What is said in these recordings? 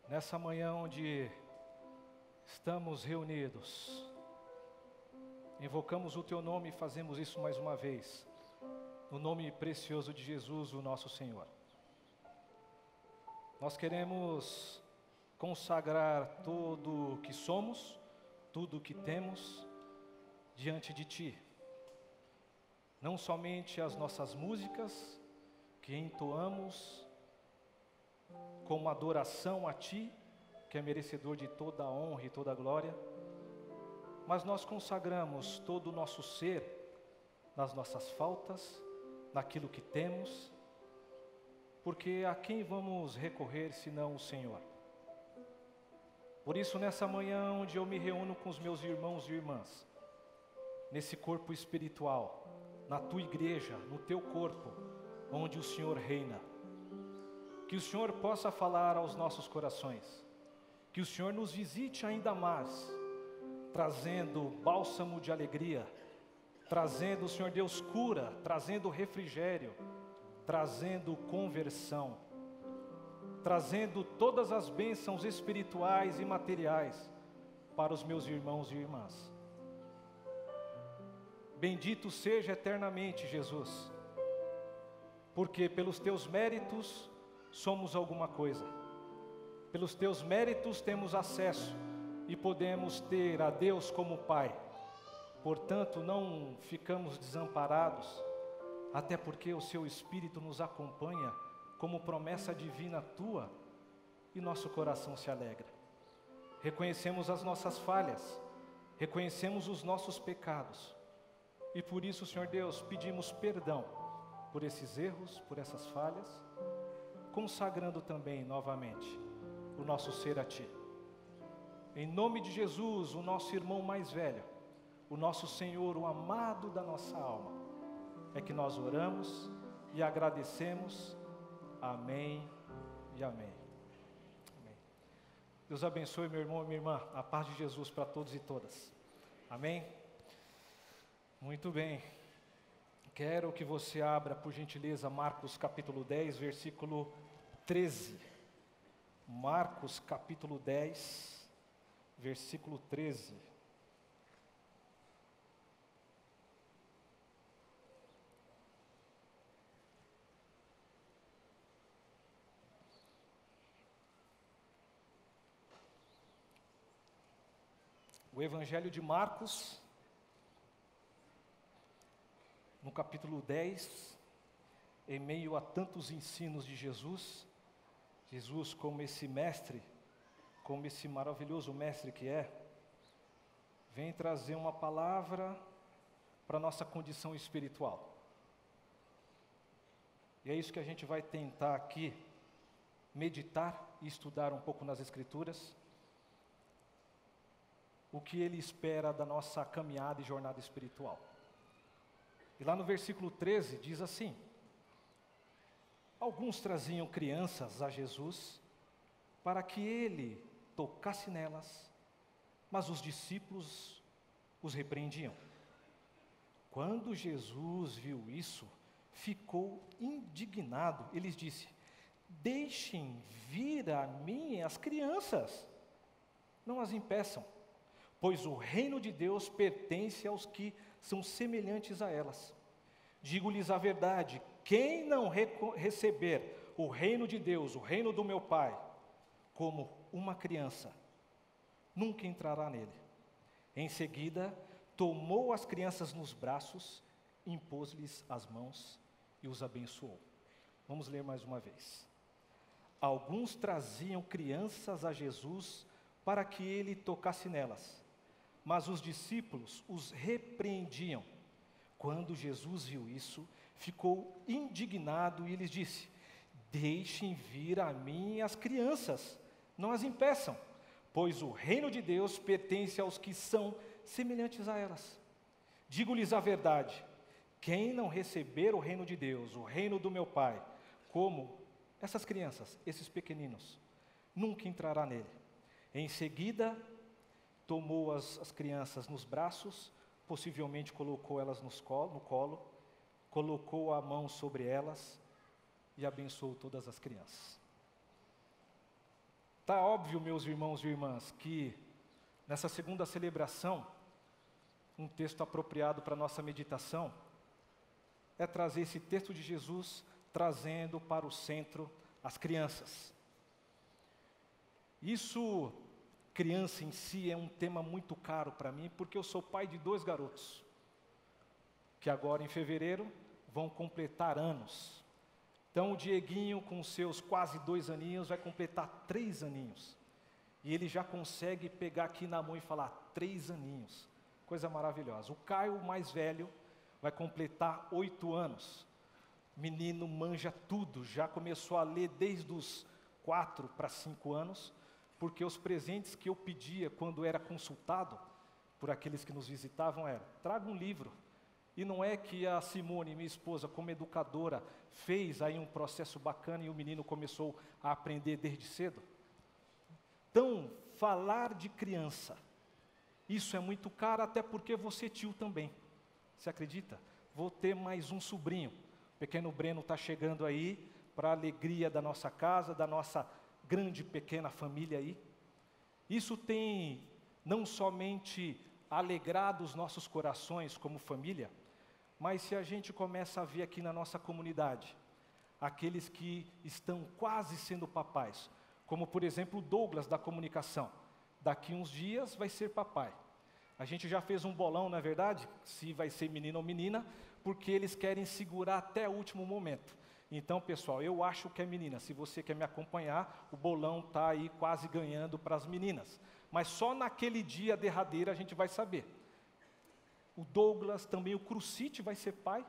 Nessa manhã onde estamos reunidos, invocamos o Teu nome e fazemos isso mais uma vez, no nome precioso de Jesus, o nosso Senhor. Nós queremos consagrar tudo o que somos, tudo o que temos, diante de Ti. Não somente as nossas músicas, que entoamos como adoração a Ti, que é merecedor de toda a honra e toda a glória, mas nós consagramos todo o nosso ser, nas nossas faltas, naquilo que temos, porque a quem vamos recorrer senão o Senhor? Por isso, nessa manhã onde eu me reúno com os meus irmãos e irmãs, nesse corpo espiritual, na Tua igreja, no Teu corpo, onde o Senhor reina, que o Senhor possa falar aos nossos corações, que o Senhor nos visite ainda mais, trazendo bálsamo de alegria, trazendo, Senhor Deus, cura, trazendo refrigério, trazendo conversão, trazendo todas as bênçãos espirituais e materiais para os meus irmãos e irmãs. Bendito seja eternamente, Jesus, porque pelos Teus méritos somos alguma coisa, pelos Teus méritos temos acesso e podemos ter a Deus como Pai. Portanto, não ficamos desamparados, até porque o Seu Espírito nos acompanha como promessa divina Tua, e nosso coração se alegra. Reconhecemos as nossas falhas, reconhecemos os nossos pecados, e por isso, Senhor Deus, pedimos perdão por esses erros, por essas falhas, consagrando também novamente o nosso ser a Ti. Em nome de Jesus, o nosso irmão mais velho, o nosso Senhor, o amado da nossa alma, é que nós oramos e agradecemos. Amém e amém. Amém. Deus abençoe meu irmão e minha irmã, a paz de Jesus para todos e todas. Amém? Muito bem. Quero que você abra, por gentileza, Marcos capítulo 10, versículo 13. Marcos capítulo 10, versículo 13. O Evangelho de Marcos, no capítulo 10, em meio a tantos ensinos de Jesus, Jesus como esse mestre, como esse maravilhoso mestre que é, vem trazer uma palavra para a nossa condição espiritual. E é isso que a gente vai tentar aqui, meditar e estudar um pouco nas Escrituras, o que Ele espera da nossa caminhada e jornada espiritual. E lá no versículo 13 diz assim: alguns traziam crianças a Jesus para que Ele tocasse nelas, mas os discípulos os repreendiam. Quando Jesus viu isso, ficou indignado. Ele disse: deixem vir a mim as crianças, não as impeçam, pois o reino de Deus pertence aos que são semelhantes a elas. Digo-lhes a verdade, quem não receber o reino de Deus, o reino do meu Pai, como uma criança, nunca entrará nele. Em seguida, tomou as crianças nos braços, impôs-lhes as mãos e os abençoou. Vamos ler mais uma vez. Alguns traziam crianças a Jesus para que Ele tocasse nelas, mas os discípulos os repreendiam. Quando Jesus viu isso, ficou indignado e lhes disse: deixem vir a mim as crianças, não as impeçam, pois o reino de Deus pertence aos que são semelhantes a elas. Digo-lhes a verdade, quem não receber o reino de Deus, o reino do meu Pai, como essas crianças, esses pequeninos, nunca entrará nele. Em seguida, tomou as crianças nos braços, possivelmente colocou elas no colo, colocou a mão sobre elas e abençoou todas as crianças. Tá óbvio, meus irmãos e irmãs, que nessa segunda celebração, um texto apropriado para a nossa meditação é trazer esse texto de Jesus, trazendo para o centro as crianças. Isso, criança em si, é um tema muito caro para mim, porque eu sou pai de 2 garotos, que agora em fevereiro vão completar anos. Então o Dieguinho, com seus quase 2 aninhos, vai completar 3 aninhos. E ele já consegue pegar aqui na mão e falar 3 aninhos. Coisa maravilhosa. O Caio, o mais velho, vai completar 8 anos. Menino manja tudo, já começou a ler desde os 4 para 5 anos, porque os presentes que eu pedia quando era consultado por aqueles que nos visitavam era: traga um livro. E não é que a Simone, minha esposa, como educadora, fez aí um processo bacana e o menino começou a aprender desde cedo? Então, falar de criança, isso é muito caro, até porque você tio também. Você acredita? Vou ter mais um sobrinho. O pequeno Breno está chegando aí, para a alegria da nossa casa, da nossa grande pequena família aí. Isso tem não somente alegrado os nossos corações como família, mas se a gente começa a ver aqui na nossa comunidade, aqueles que estão quase sendo papais, como por exemplo o Douglas da comunicação, daqui uns dias vai ser papai. A gente já fez um bolão, não é verdade? Se vai ser menino ou menina, porque eles querem segurar até o último momento. Então, pessoal, eu acho que é menina. Se você quer me acompanhar, o bolão está aí quase ganhando para as meninas. Mas só naquele dia derradeiro a gente vai saber. O Douglas, também o Crucite vai ser pai.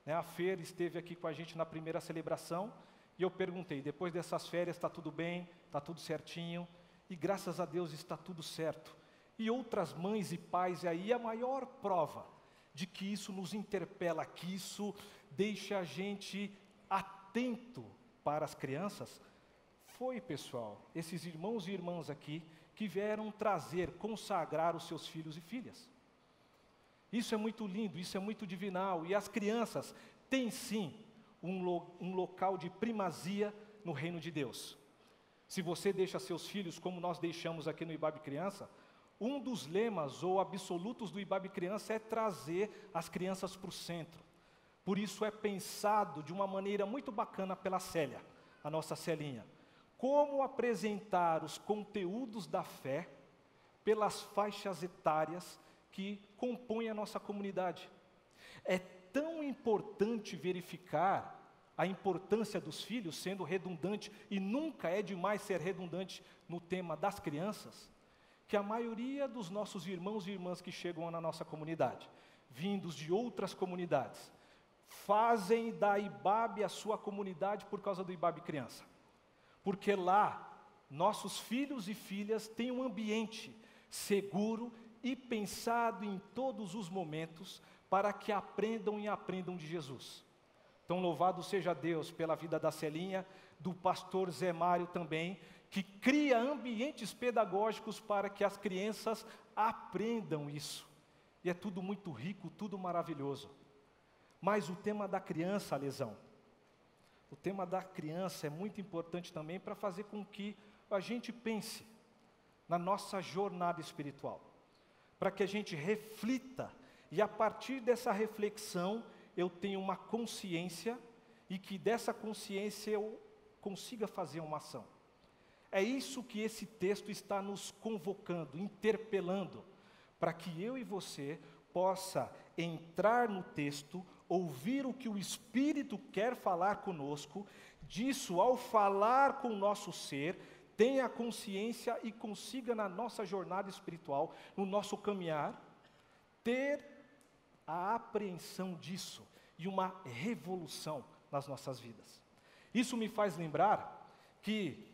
Né? A Fer esteve aqui com a gente na primeira celebração. E eu perguntei, depois dessas férias está tudo bem? Está tudo certinho? E graças a Deus está tudo certo. E outras mães e pais, e aí a maior prova de que isso nos interpela, que isso deixa a gente atento para as crianças, foi, pessoal, esses irmãos e irmãs aqui que vieram trazer, consagrar os seus filhos e filhas. Isso é muito lindo, isso é muito divinal, e as crianças têm sim um local de primazia no reino de Deus. Se você deixa seus filhos, como nós deixamos aqui no IBAB Criança, um dos lemas ou absolutos do IBAB Criança é trazer as crianças para o centro. Por isso é pensado de uma maneira muito bacana pela Célia, a nossa Celinha. Como apresentar os conteúdos da fé pelas faixas etárias que compõem a nossa comunidade. É tão importante verificar a importância dos filhos, sendo redundante, e nunca é demais ser redundante no tema das crianças, que a maioria dos nossos irmãos e irmãs que chegam na nossa comunidade, vindos de outras comunidades, fazem da IBAB a sua comunidade por causa do IBAB Criança. Porque lá, nossos filhos e filhas têm um ambiente seguro e pensado em todos os momentos para que aprendam e aprendam de Jesus. Então, louvado seja Deus pela vida da Celinha, do pastor Zé Mário também, que cria ambientes pedagógicos para que as crianças aprendam isso. E é tudo muito rico, tudo maravilhoso. Mas o tema da criança, Lesão, o tema da criança é muito importante também para fazer com que a gente pense na nossa jornada espiritual, para que a gente reflita, e a partir dessa reflexão eu tenha uma consciência, e que dessa consciência eu consiga fazer uma ação. É isso que esse texto está nos convocando, interpelando, para que eu e você possa entrar no texto, ouvir o que o Espírito quer falar conosco, disso, ao falar com o nosso ser, tenha consciência e consiga na nossa jornada espiritual, no nosso caminhar, ter a apreensão disso e uma revolução nas nossas vidas. Isso me faz lembrar que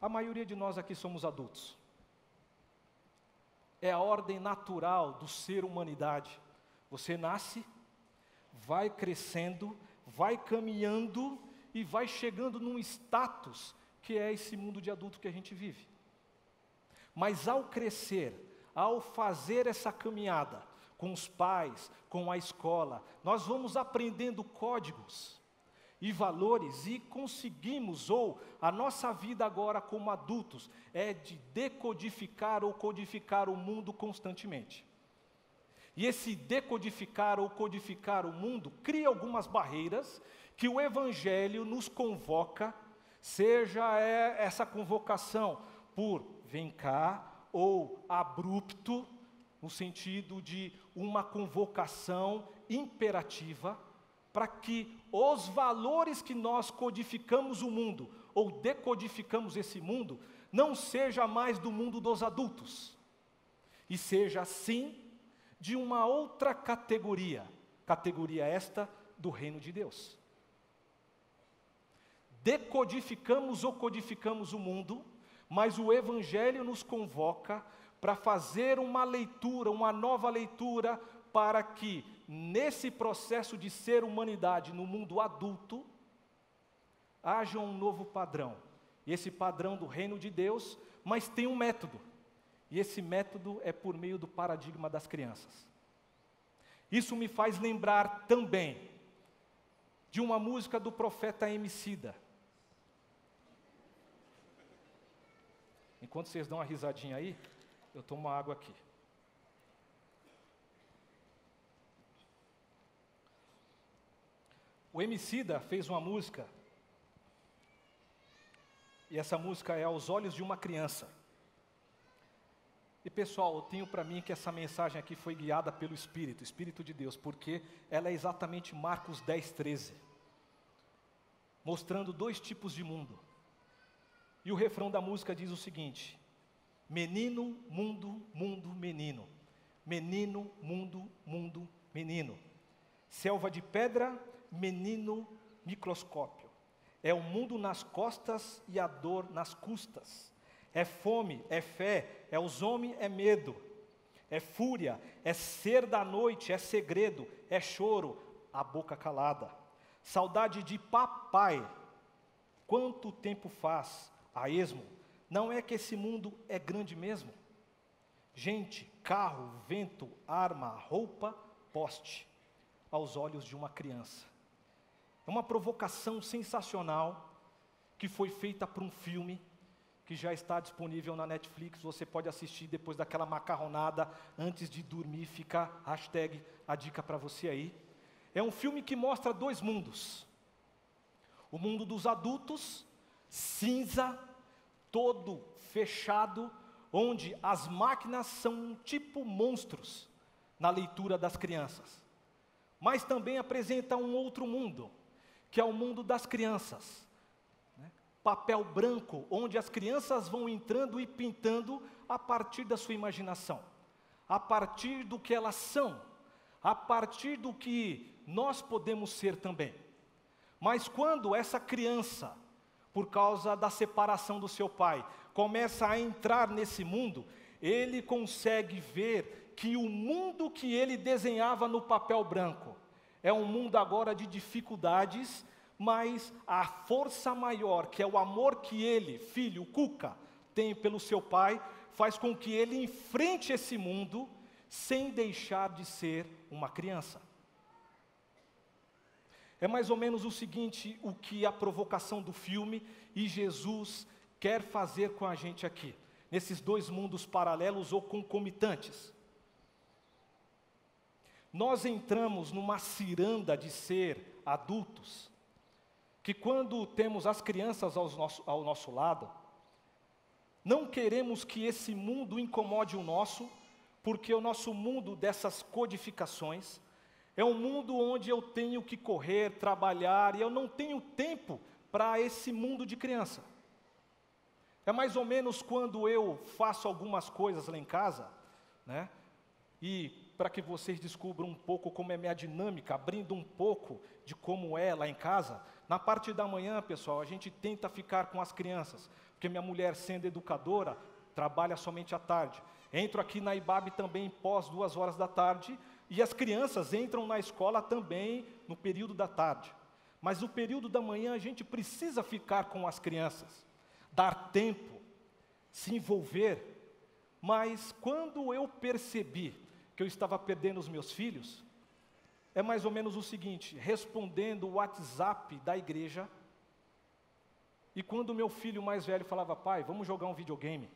a maioria de nós aqui somos adultos. É a ordem natural do ser humanidade. Você nasce, vai crescendo, vai caminhando e vai chegando num status que é esse mundo de adulto que a gente vive. Mas ao crescer, ao fazer essa caminhada com os pais, com a escola, nós vamos aprendendo códigos. e valores e conseguimos, ou a nossa vida agora como adultos, é de decodificar ou codificar o mundo constantemente. E esse decodificar ou codificar o mundo cria algumas barreiras que o Evangelho nos convoca, seja essa convocação por vem cá, ou abrupto, no sentido de uma convocação imperativa, para que os valores que nós codificamos o mundo, ou decodificamos esse mundo, não seja mais do mundo dos adultos, e seja, sim, de uma outra categoria esta do reino de Deus. Decodificamos ou codificamos o mundo, mas o Evangelho nos convoca para fazer uma leitura, uma nova leitura, para que, nesse processo de ser humanidade no mundo adulto, haja um novo padrão. E esse padrão do reino de Deus, mas tem um método. E esse método é por meio do paradigma das crianças. Isso me faz lembrar também de uma música do profeta Emicida. Enquanto vocês dão uma risadinha aí, eu tomo uma água aqui. O Emicida fez uma música, e essa música é Aos Olhos de uma Criança. E pessoal, eu tenho para mim que essa mensagem aqui foi guiada pelo Espírito de Deus, porque ela é exatamente Marcos 10:13, mostrando dois tipos de mundo. E o refrão da música diz o seguinte: menino, mundo, mundo, menino. Menino, mundo, mundo, menino. Selva de pedra, menino, microscópio. É o mundo nas costas e a dor nas custas. É fome, é fé, é os homens, é medo. É fúria, é ser da noite, é segredo, é choro, a boca calada. Saudade de papai. Quanto tempo faz a esmo? Não é que esse mundo é grande mesmo? Gente, carro, vento, arma, roupa, poste, aos olhos de uma criança. É uma provocação sensacional que foi feita para um filme que já está disponível na Netflix. Você pode assistir depois daquela macarronada, antes de dormir, fica #a dica para você aí. É um filme que mostra dois mundos. O mundo dos adultos, cinza, todo fechado, onde as máquinas são tipo monstros na leitura das crianças. Mas também apresenta um outro mundo, que é o mundo das crianças. Papel branco, onde as crianças vão entrando e pintando a partir da sua imaginação, a partir do que elas são, a partir do que nós podemos ser também. Mas quando essa criança, por causa da separação do seu pai, começa a entrar nesse mundo, ele consegue ver que o mundo que ele desenhava no papel branco é um mundo agora de dificuldades, mas a força maior, que é o amor que ele, filho, Cuca, tem pelo seu pai, faz com que ele enfrente esse mundo sem deixar de ser uma criança. É mais ou menos o seguinte, o que a provocação do filme e Jesus quer fazer com a gente aqui, nesses dois mundos paralelos ou concomitantes. Nós entramos numa ciranda de ser adultos, que quando temos as crianças ao nosso lado, não queremos que esse mundo incomode o nosso, porque o nosso mundo dessas codificações é um mundo onde eu tenho que correr, trabalhar, e eu não tenho tempo para esse mundo de criança. É mais ou menos quando eu faço algumas coisas lá em casa, né? E para que vocês descubram um pouco como é minha dinâmica, abrindo um pouco de como é lá em casa, na parte da manhã, pessoal, a gente tenta ficar com as crianças, porque minha mulher, sendo educadora, trabalha somente à tarde. Entro aqui na IBAB também pós 2 horas da tarde, e as crianças entram na escola também no período da tarde. Mas no período da manhã a gente precisa ficar com as crianças, dar tempo, se envolver. Mas quando eu percebi que eu estava perdendo os meus filhos, é mais ou menos o seguinte, respondendo o WhatsApp da igreja, e quando meu filho mais velho falava, pai, vamos jogar um videogame,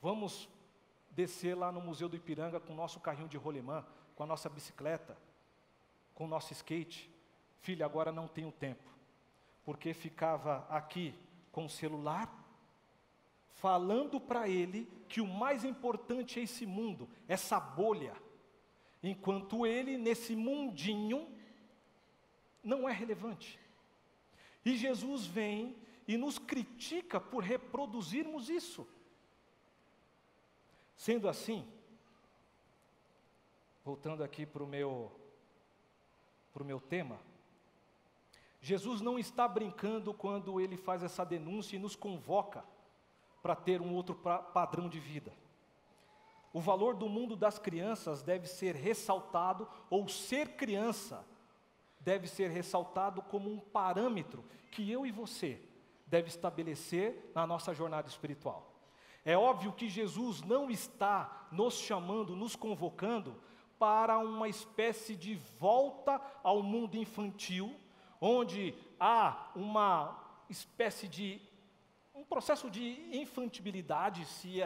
vamos descer lá no Museu do Ipiranga com o nosso carrinho de rolemã, com a nossa bicicleta, com o nosso skate, filho, agora não tenho tempo, porque ficava aqui com o celular, falando para ele que o mais importante é esse mundo, essa bolha, enquanto ele, nesse mundinho, não é relevante. E Jesus vem e nos critica por reproduzirmos isso. Sendo assim, voltando aqui para o meu tema, Jesus não está brincando quando ele faz essa denúncia e nos convoca para ter um outro padrão de vida. O valor do mundo das crianças deve ser ressaltado, ou ser criança deve ser ressaltado como um parâmetro que eu e você deve estabelecer na nossa jornada espiritual. É óbvio que Jesus não está nos chamando, nos convocando para uma espécie de volta ao mundo infantil, onde há uma espécie de um processo de infantilidade, se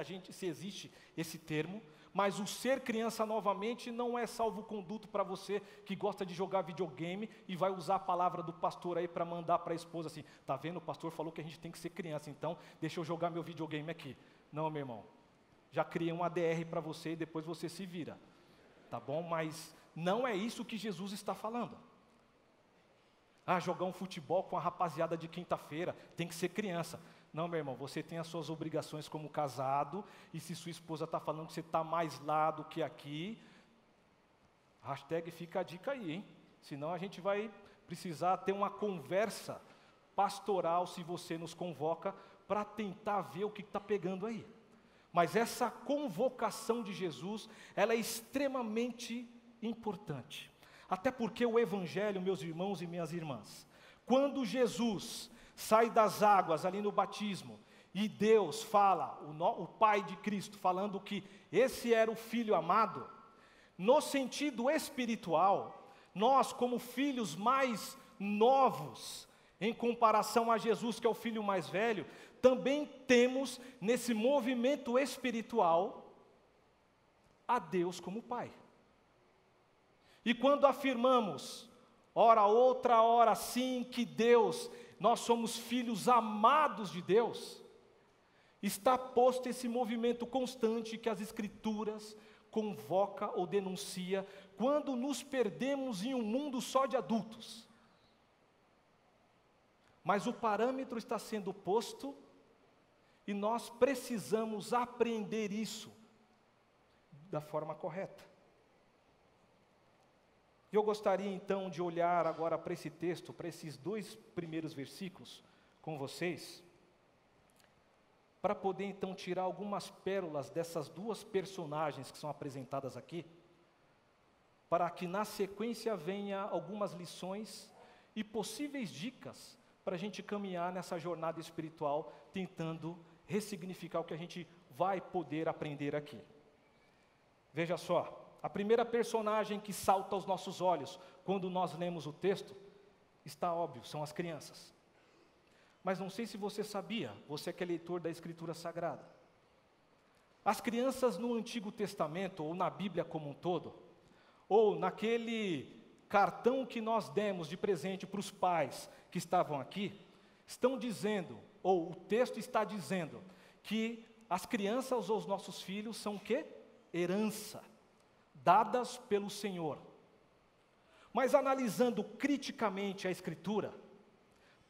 existe esse termo, mas o ser criança novamente não é salvo-conduto para você que gosta de jogar videogame e vai usar a palavra do pastor aí para mandar para a esposa assim, tá vendo, o pastor falou que a gente tem que ser criança, então deixa eu jogar meu videogame aqui. Não, meu irmão, já criei um ADR para você e depois você se vira, tá bom? Mas não é isso que Jesus está falando. Jogar um futebol com a rapaziada de quinta-feira, tem que ser criança. Não, meu irmão, você tem as suas obrigações como casado, e se sua esposa está falando que você está mais lá do que aqui, hashtag fica a dica aí, hein? Senão a gente vai precisar ter uma conversa pastoral, se você nos convoca, para tentar ver o que está pegando aí. Mas essa convocação de Jesus, ela é extremamente importante. Até porque o Evangelho, meus irmãos e minhas irmãs, quando Jesus sai das águas ali no batismo, e Deus fala, o Pai de Cristo, falando que esse era o Filho amado, no sentido espiritual, nós como filhos mais novos, em comparação a Jesus, que é o filho mais velho, também temos nesse movimento espiritual, a Deus como Pai. E quando afirmamos, ora outra, ora sim, que Deus, nós somos filhos amados de Deus, está posto esse movimento constante que as Escrituras convoca ou denuncia, quando nos perdemos em um mundo só de adultos. Mas o parâmetro está sendo posto, e nós precisamos aprender isso da forma correta. Eu gostaria então de olhar agora para esse texto, para esses 2 primeiros versículos com vocês, para poder então tirar algumas pérolas dessas 2 personagens que são apresentadas aqui, para que na sequência venha algumas lições e possíveis dicas para a gente caminhar nessa jornada espiritual, tentando ressignificar o que a gente vai poder aprender aqui. Veja só. A primeira personagem que salta aos nossos olhos quando nós lemos o texto, está óbvio, são as crianças. Mas não sei se você sabia, você que é leitor da Escritura Sagrada. As crianças no Antigo Testamento, ou na Bíblia como um todo, ou naquele cartão que nós demos de presente para os pais que estavam aqui, estão dizendo, ou o texto está dizendo, que as crianças ou os nossos filhos são o quê? Herança. Dadas pelo Senhor. Mas analisando criticamente a Escritura,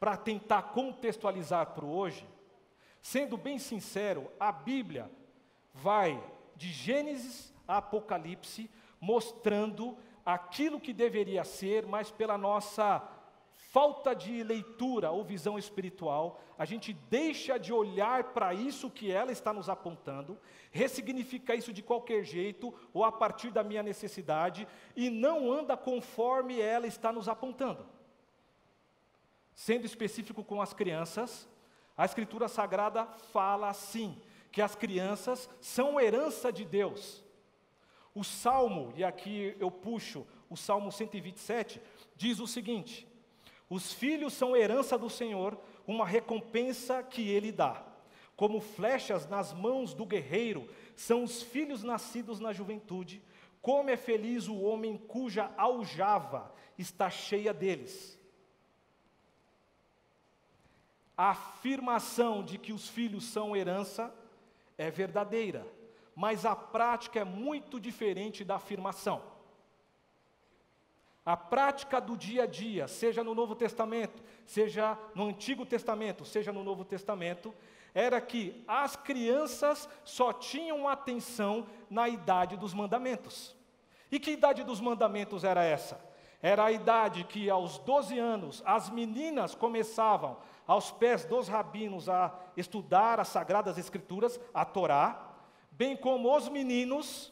para tentar contextualizar para o hoje, sendo bem sincero, a Bíblia vai de Gênesis a Apocalipse, mostrando aquilo que deveria ser, mas pela nossa falta de leitura ou visão espiritual, a gente deixa de olhar para isso que ela está nos apontando, ressignifica isso de qualquer jeito, ou a partir da minha necessidade, e não anda conforme ela está nos apontando. Sendo específico com as crianças, a Escritura Sagrada fala assim, que as crianças são herança de Deus. O Salmo, e aqui eu puxo o Salmo 127, diz o seguinte: os filhos são herança do Senhor, uma recompensa que Ele dá. Como flechas nas mãos do guerreiro, são os filhos nascidos na juventude. Como é feliz o homem cuja aljava está cheia deles. A afirmação de que os filhos são herança é verdadeira, mas a prática é muito diferente da afirmação. A prática do dia a dia, seja no Novo Testamento, seja no Antigo Testamento, seja no Novo Testamento, era que as crianças só tinham atenção na idade dos mandamentos. E que idade dos mandamentos era essa? Era a idade que aos 12 anos as meninas começavam aos pés dos rabinos a estudar as Sagradas Escrituras, a Torá, bem como os meninos,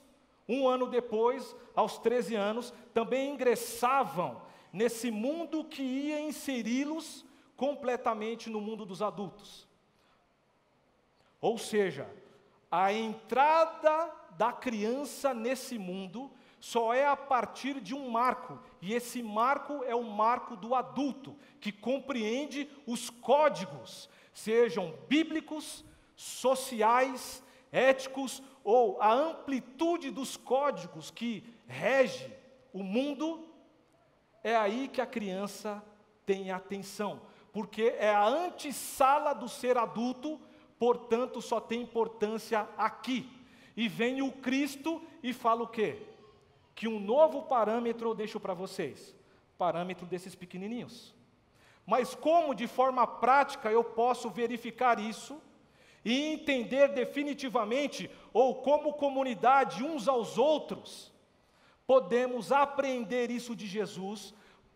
um ano depois, aos 13 anos, também ingressavam nesse mundo que ia inseri-los completamente no mundo dos adultos. Ou seja, a entrada da criança nesse mundo só é a partir de um marco, e esse marco é o marco do adulto, que compreende os códigos, sejam bíblicos, sociais, éticos, ou a amplitude dos códigos que rege o mundo. É aí que a criança tem atenção, porque é a antessala do ser adulto, portanto só tem importância aqui. E vem o Cristo e fala o quê? Que um novo parâmetro eu deixo para vocês, parâmetro desses pequenininhos. Mas como de forma prática eu posso verificar isso e entender definitivamente, ou como comunidade uns aos outros, podemos aprender isso de Jesus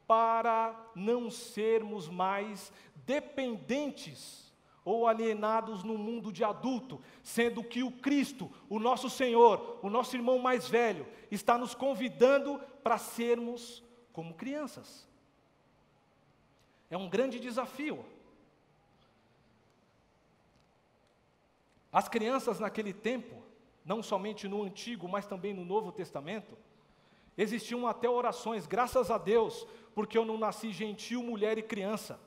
para não sermos mais dependentes ou alienados no mundo de adulto, sendo que o Cristo, o nosso Senhor, o nosso irmão mais velho, está nos convidando para sermos como crianças. É um grande desafio. As crianças naquele tempo, não somente no Antigo, mas também no Novo Testamento, existiam até orações, graças a Deus, porque eu não nasci gentil, mulher e criança.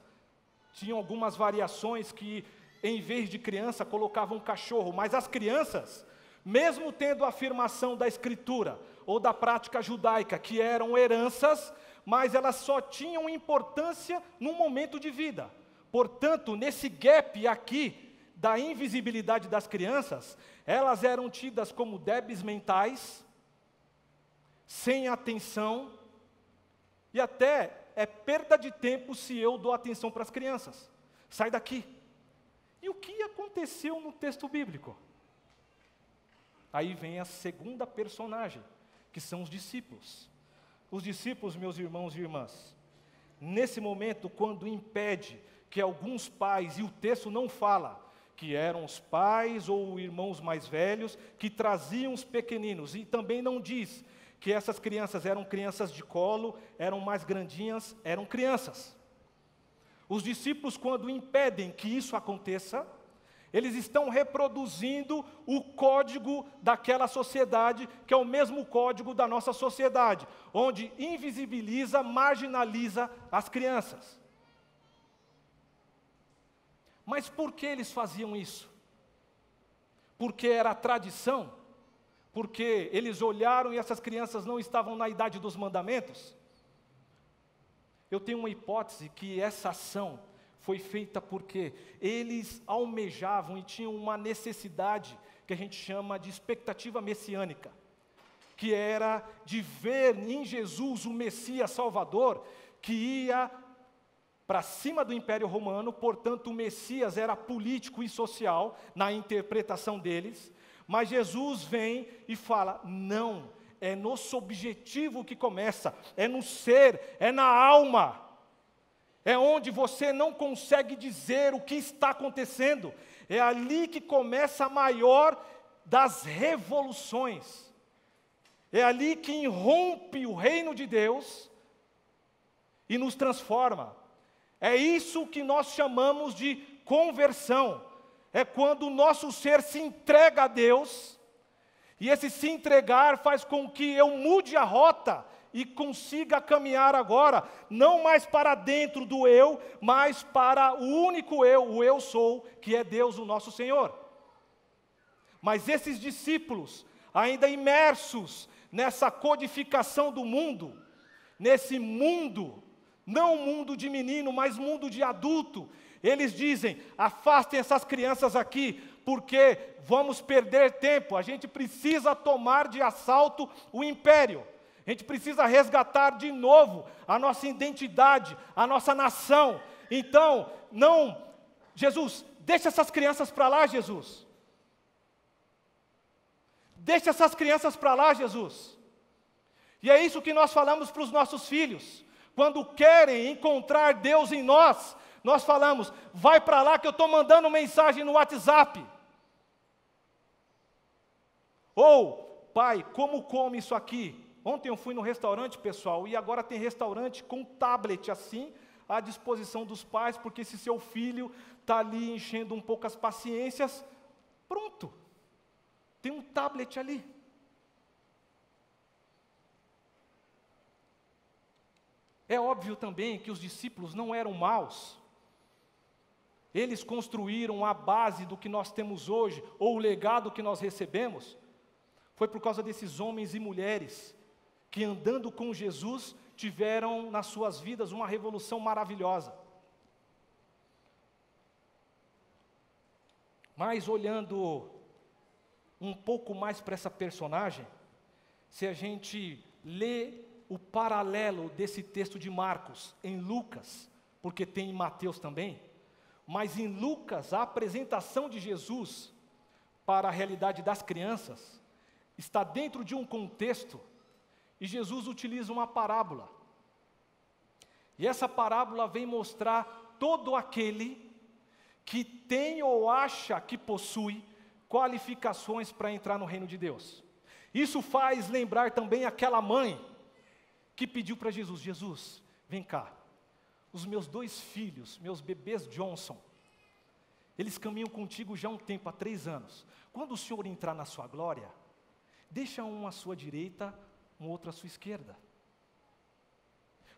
Tinham algumas variações que, em vez de criança, colocavam cachorro, mas as crianças, mesmo tendo a afirmação da Escritura, ou da prática judaica, que eram heranças, mas elas só tinham importância num momento de vida. Portanto, nesse gap aqui, da invisibilidade das crianças, elas eram tidas como débeis mentais, sem atenção, e até é perda de tempo se eu dou atenção para as crianças. Sai daqui. E o que aconteceu no texto bíblico? Aí vem a segunda personagem, que são os discípulos. Os discípulos, meus irmãos e irmãs, nesse momento, quando impede que alguns pais, e o texto não fala que eram os pais ou irmãos mais velhos, que traziam os pequeninos, e também não diz que essas crianças eram crianças de colo, eram mais grandinhas, eram crianças. Os discípulos, quando impedem que isso aconteça, eles estão reproduzindo o código daquela sociedade, que é o mesmo código da nossa sociedade, onde invisibiliza, marginaliza as crianças. Mas por que eles faziam isso? Porque era tradição? Porque eles olharam e essas crianças não estavam na idade dos mandamentos? Eu tenho uma hipótese que essa ação foi feita porque eles almejavam e tinham uma necessidade que a gente chama de expectativa messiânica, que era de ver em Jesus o Messias Salvador, que ia para cima do Império Romano. Portanto, o Messias era político e social na interpretação deles. Mas Jesus vem e fala: não, é nosso objetivo que começa, é no ser, é na alma, é onde você não consegue dizer o que está acontecendo, é ali que começa a maior das revoluções, é ali que irrompe o reino de Deus e nos transforma. É isso que nós chamamos de conversão. É quando o nosso ser se entrega a Deus, E esse se entregar faz com que eu mude a rota e consiga caminhar agora, não mais para dentro do eu, mas para o único eu, o eu sou, que é Deus, o nosso Senhor. Mas esses discípulos, ainda imersos nessa codificação do mundo, nesse mundo, não mundo de menino, mas mundo de adulto, eles dizem: afastem essas crianças aqui, porque vamos perder tempo, a gente precisa tomar de assalto o império. A gente precisa resgatar de novo a nossa identidade, a nossa nação. Então, não, Jesus, deixa essas crianças para lá, Jesus. Deixa essas crianças para lá, Jesus. E é isso que nós falamos para os nossos filhos. Quando querem encontrar Deus em nós, nós falamos: vai para lá que eu estou mandando mensagem no WhatsApp. Ou, pai, como come isso aqui? Ontem eu fui no restaurante, pessoal, e agora tem restaurante com tablet assim, à disposição dos pais, porque se seu filho está ali enchendo um pouco as paciências, pronto, tem um tablet ali. É óbvio também que os discípulos não eram maus. Eles construíram a base do que nós temos hoje, ou o legado que nós recebemos, foi por causa desses homens e mulheres que, andando com Jesus, tiveram nas suas vidas uma revolução maravilhosa. Mas olhando um pouco mais para essa personagem, se a gente lê o paralelo desse texto de Marcos em Lucas, porque tem em Mateus também, mas em Lucas a apresentação de Jesus para a realidade das crianças está dentro de um contexto, e Jesus utiliza uma parábola. E essa parábola vem mostrar todo aquele que tem ou acha que possui qualificações para entrar no reino de Deus. Isso faz lembrar também aquela mãe que pediu para Jesus: Jesus, vem cá, os meus 2 filhos, meus bebês Johnson, eles caminham contigo já há um tempo, há 3 anos. Quando o Senhor entrar na sua glória, deixa um à sua direita, um outro à sua esquerda.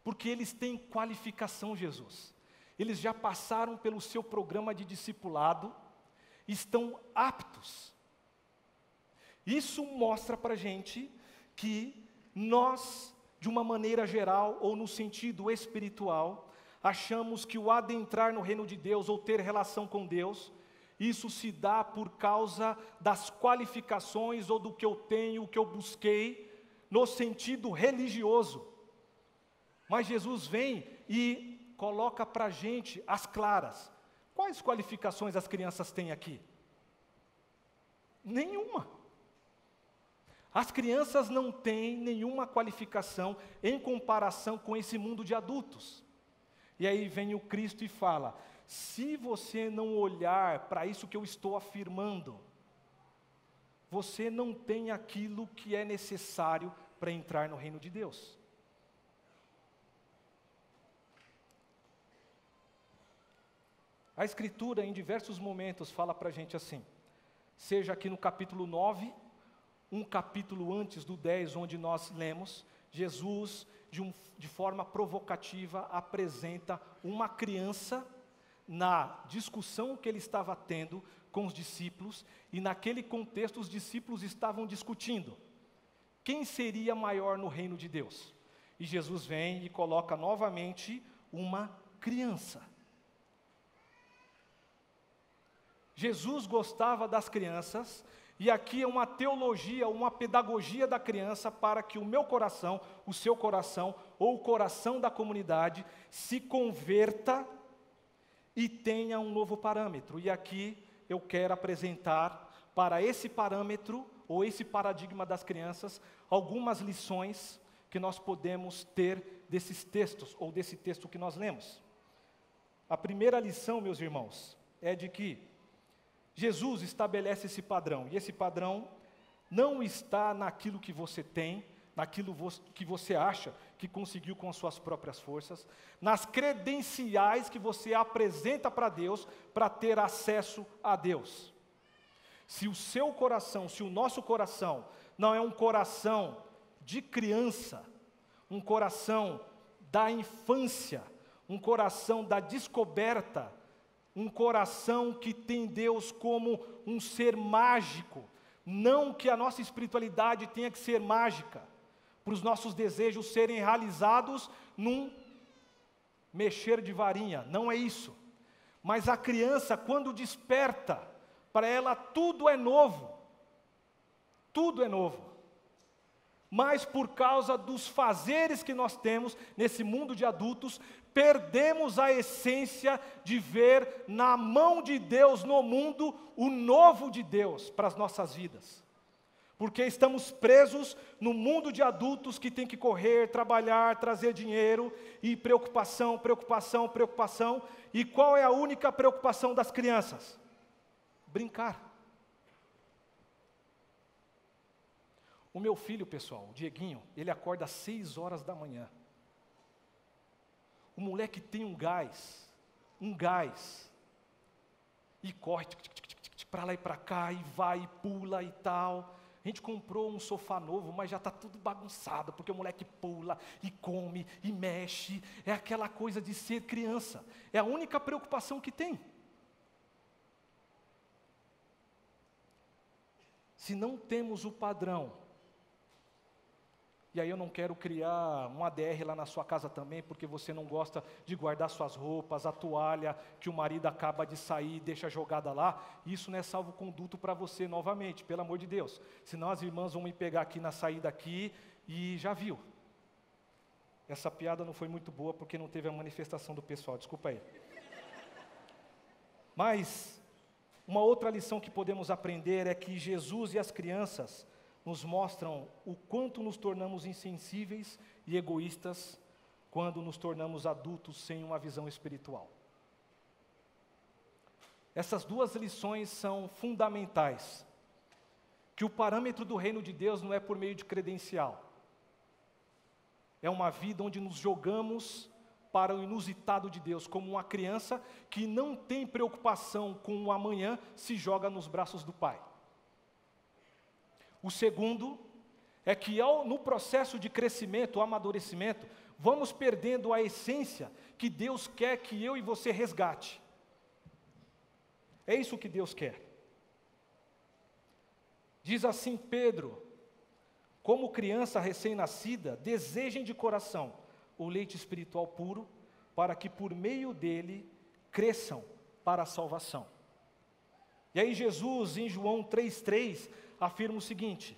Porque eles têm qualificação, Jesus. Eles já passaram pelo seu programa de discipulado, estão aptos. Isso mostra para a gente que nós, de uma maneira geral, ou no sentido espiritual, achamos que o adentrar no reino de Deus, ou ter relação com Deus, isso se dá por causa das qualificações, ou do que eu tenho, o que eu busquei, no sentido religioso. Mas Jesus vem e coloca para a gente as claras. Quais qualificações as crianças têm aqui? Nenhuma. As crianças não têm nenhuma qualificação em comparação com esse mundo de adultos. E aí vem o Cristo e fala: se você não olhar para isso que eu estou afirmando, você não tem aquilo que é necessário para entrar no reino de Deus. A Escritura, em diversos momentos, fala para a gente assim, seja aqui no capítulo 9, um capítulo antes do 10, onde nós lemos, Jesus, de forma provocativa, apresenta uma criança na discussão que ele estava tendo com os discípulos, e naquele contexto os discípulos estavam discutindo quem seria maior no reino de Deus. E Jesus vem e coloca novamente uma criança. Jesus gostava das crianças, e aqui é uma teologia, uma pedagogia da criança para que o meu coração, o seu coração, ou o coração da comunidade, se converta e tenha um novo parâmetro. E aqui eu quero apresentar para esse parâmetro, ou esse paradigma das crianças, algumas lições que nós podemos ter desses textos, ou desse texto que nós lemos. A primeira lição, meus irmãos, é de que Jesus estabelece esse padrão, e esse padrão não está naquilo que você tem, naquilo que você acha que conseguiu com as suas próprias forças, nas credenciais que você apresenta para Deus, para ter acesso a Deus. Se o seu coração, se o nosso coração não é um coração de criança, um coração da infância, um coração da descoberta, um coração que tem Deus como um ser mágico, não que a nossa espiritualidade tenha que ser mágica, para os nossos desejos serem realizados num mexer de varinha, não é isso. Mas a criança, quando desperta, para ela tudo é novo. Tudo é novo. Mas por causa dos fazeres que nós temos nesse mundo de adultos, perdemos a essência de ver na mão de Deus no mundo o novo de Deus para as nossas vidas. Porque estamos presos no mundo de adultos que tem que correr, trabalhar, trazer dinheiro e preocupação, preocupação, preocupação. E qual é a única preocupação das crianças? Brincar. O meu filho, pessoal, o Dieguinho, ele acorda às 6 horas da manhã. O moleque tem um gás, e corre para lá e para cá, e vai, e pula e tal. A gente comprou um sofá novo, mas já está tudo bagunçado, porque o moleque pula, e come, e mexe. É aquela coisa de ser criança. É a única preocupação que tem. Se não temos o padrão, e aí eu não quero criar um ADR lá na sua casa também, porque você não gosta de guardar suas roupas, a toalha que o marido acaba de sair e deixa jogada lá, isso não é salvo-conduto para você novamente, pelo amor de Deus. Senão as irmãs vão me pegar aqui na saída aqui e já viu. Essa piada não foi muito boa porque não teve a manifestação do pessoal, desculpa aí. Mas uma outra lição que podemos aprender é que Jesus e as crianças nos mostram o quanto nos tornamos insensíveis e egoístas quando nos tornamos adultos sem uma visão espiritual. Essas duas lições são fundamentais. Que o parâmetro do reino de Deus não é por meio de credencial. É uma vida onde nos jogamos para o inusitado de Deus, como uma criança que não tem preocupação com o amanhã, se joga nos braços do Pai. O segundo é que no processo de crescimento, amadurecimento, vamos perdendo a essência que Deus quer que eu e você resgate. É isso que Deus quer. Diz assim Pedro: como criança recém-nascida, desejem de coração o leite espiritual puro, para que por meio dele cresçam para a salvação. E aí Jesus, em João 3,3, afirma o seguinte: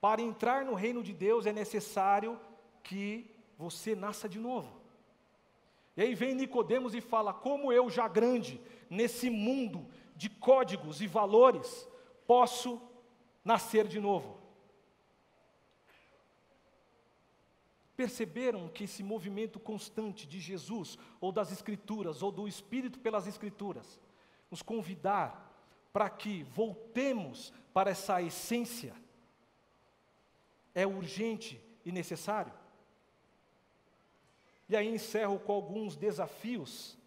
para entrar no reino de Deus é necessário que você nasça de novo. E aí vem Nicodemos e fala: como eu já grande, nesse mundo de códigos e valores, posso nascer de novo? Perceberam que esse movimento constante de Jesus, ou das Escrituras, ou do Espírito pelas Escrituras, nos convidar para que voltemos para essa essência, é urgente e necessário? E aí encerro com alguns desafios,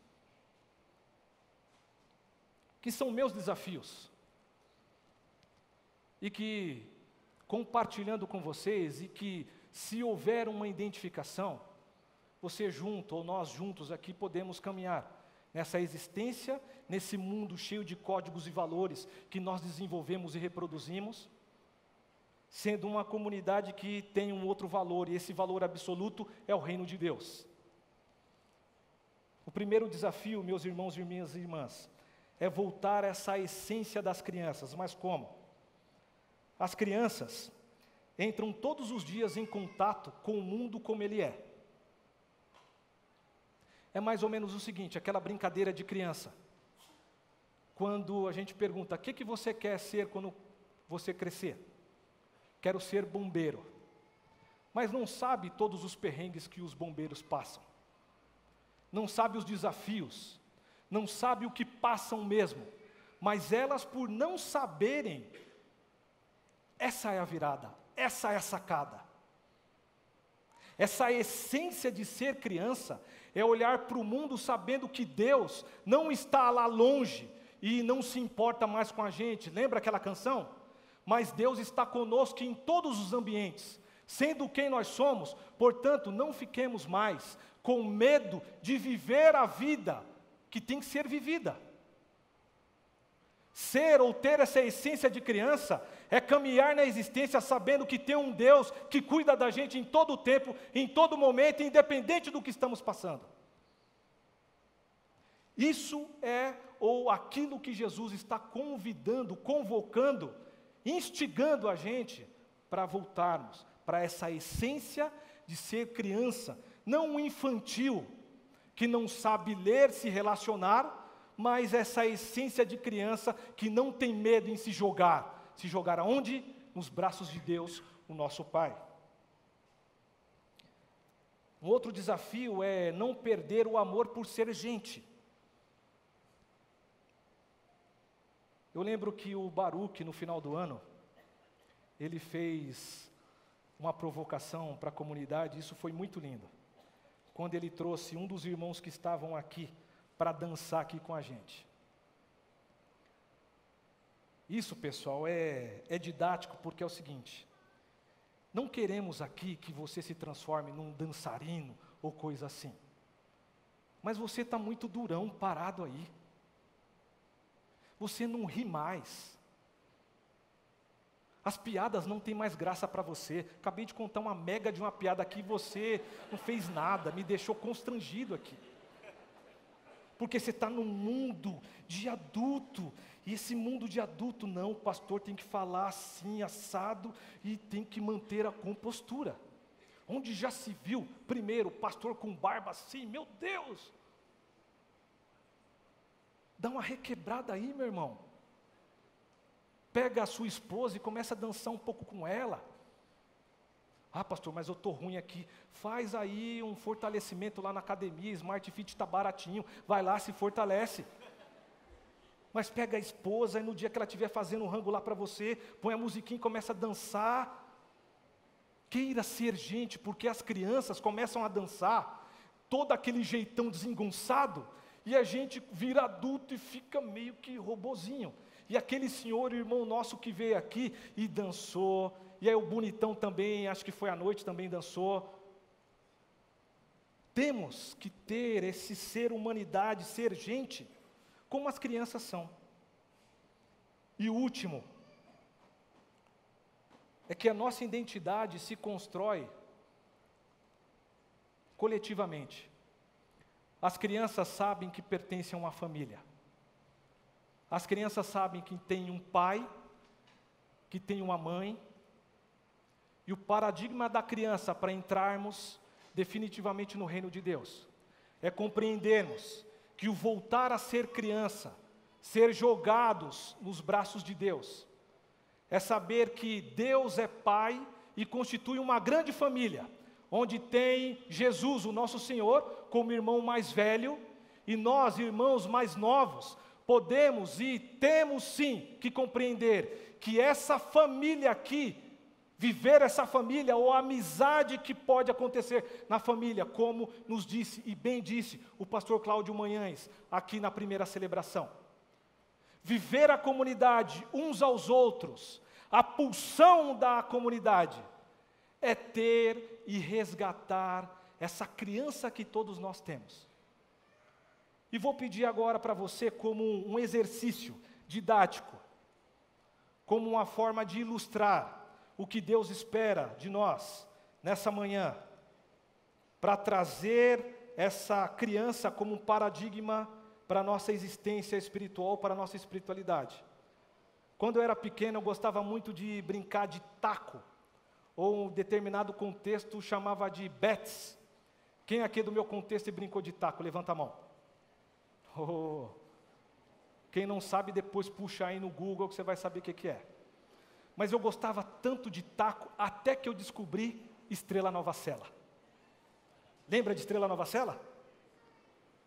que são meus desafios, e que, compartilhando com vocês, e que, se houver uma identificação, você junto, ou nós juntos aqui, podemos caminhar nessa existência, nesse mundo cheio de códigos e valores que nós desenvolvemos e reproduzimos, sendo uma comunidade que tem um outro valor, e esse valor absoluto é o reino de Deus. O primeiro desafio, meus irmãos e minhas irmãs, é voltar a essa essência das crianças. Mas como? As crianças entram todos os dias em contato com o mundo como ele é. É mais ou menos o seguinte, aquela brincadeira de criança. Quando a gente pergunta: o que você quer ser quando você crescer? Quero ser bombeiro. Mas não sabe todos os perrengues que os bombeiros passam. Não sabe os desafios. Não sabe o que passam mesmo. Mas elas, por não saberem, essa é a virada, essa é a sacada. Essa essência de ser criança é olhar para o mundo sabendo que Deus não está lá longe, e não se importa mais com a gente. Lembra aquela canção? Mas Deus está conosco em todos os ambientes, sendo quem nós somos. Portanto, não fiquemos mais com medo de viver a vida que tem que ser vivida. Ser ou ter essa essência de criança é caminhar na existência sabendo que tem um Deus que cuida da gente em todo o tempo, em todo momento, independente do que estamos passando. Isso é ou aquilo que Jesus está convidando, convocando, instigando a gente para voltarmos para essa essência de ser criança, não um infantil que não sabe ler, se relacionar, mas essa essência de criança que não tem medo em se jogar. Se jogar aonde? Nos braços de Deus, o nosso Pai. Um outro desafio é não perder o amor por ser gente. Eu lembro que o Baruch, no final do ano, ele fez uma provocação para a comunidade, isso foi muito lindo. Quando ele trouxe um dos irmãos que estavam aqui, para dançar aqui com a gente. Isso, pessoal, é didático porque é o seguinte: não queremos aqui que você se transforme num dançarino ou coisa assim. Mas você está muito durão, parado aí. Você não ri mais. As piadas não têm mais graça para você. Acabei de contar uma mega de uma piada aqui e você não fez nada, me deixou constrangido aqui. Porque você está num mundo de adulto, e esse mundo de adulto não, o pastor tem que falar assim, assado, e tem que manter a compostura. Onde já se viu, primeiro, pastor com barba assim, meu Deus! Dá uma requebrada aí, meu irmão. Pega a sua esposa e começa a dançar um pouco com ela. Ah, pastor, mas eu estou ruim aqui. Faz aí um fortalecimento lá na academia, Smart Fit está baratinho, vai lá, se fortalece. Mas pega a esposa e no dia que ela estiver fazendo um rango lá para você, põe a musiquinha e começa a dançar. Queira ser gente, porque as crianças começam a dançar, todo aquele jeitão desengonçado, e a gente vira adulto e fica meio que robozinho. E aquele senhor, irmão nosso que veio aqui e dançou, e aí o bonitão também, acho que foi à noite, também dançou. Temos que ter esse ser humanidade, ser gente, como as crianças são. E o último, é que a nossa identidade se constrói coletivamente. As crianças sabem que pertencem a uma família. As crianças sabem que tem um pai, que tem uma mãe. E o paradigma da criança para entrarmos definitivamente no reino de Deus é compreendermos que o voltar a ser criança, ser jogados nos braços de Deus, é saber que Deus é Pai e constitui uma grande família, onde tem Jesus, o nosso Senhor, como irmão mais velho, e nós, irmãos mais novos, podemos e temos sim que compreender que essa família aqui, viver essa família ou a amizade que pode acontecer na família, como nos disse e bem disse o pastor Cláudio Manhães, aqui na primeira celebração. Viver a comunidade uns aos outros, a pulsão da comunidade, é ter e resgatar essa criança que todos nós temos. E vou pedir agora para você, como um exercício didático, como uma forma de ilustrar o que Deus espera de nós nessa manhã, para trazer essa criança como um paradigma para a nossa existência espiritual, para a nossa espiritualidade. Quando eu era pequeno, eu gostava muito de brincar de taco, ou um determinado contexto chamava de bets. Quem aqui do meu contexto brincou de taco? Levanta a mão. Oh. Quem não sabe, depois puxa aí no Google que você vai saber o que é. Mas eu gostava tanto de taco, até que eu descobri Estrela Nova Sela. Lembra de Estrela Nova Sela?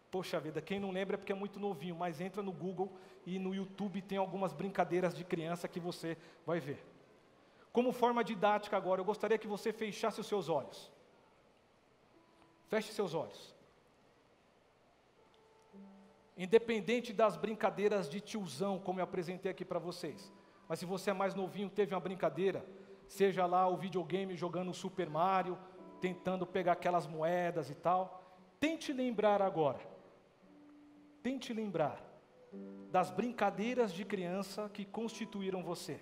Poxa vida, quem não lembra é porque é muito novinho, mas entra no Google e no YouTube tem algumas brincadeiras de criança que você vai ver. Como forma didática agora, eu gostaria que você fechasse os seus olhos. Feche seus olhos. Independente das brincadeiras de tiozão, como eu apresentei aqui para vocês. Mas se você é mais novinho, teve uma brincadeira, seja lá o videogame jogando Super Mario, tentando pegar aquelas moedas e tal, tente lembrar agora. Tente lembrar das brincadeiras de criança que constituíram você.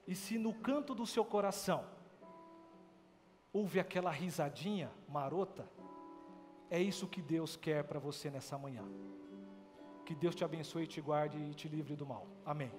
E se no canto do seu coração houve aquela risadinha marota, é isso que Deus quer para você nessa manhã. Que Deus te abençoe, te guarde e te livre do mal. Amém.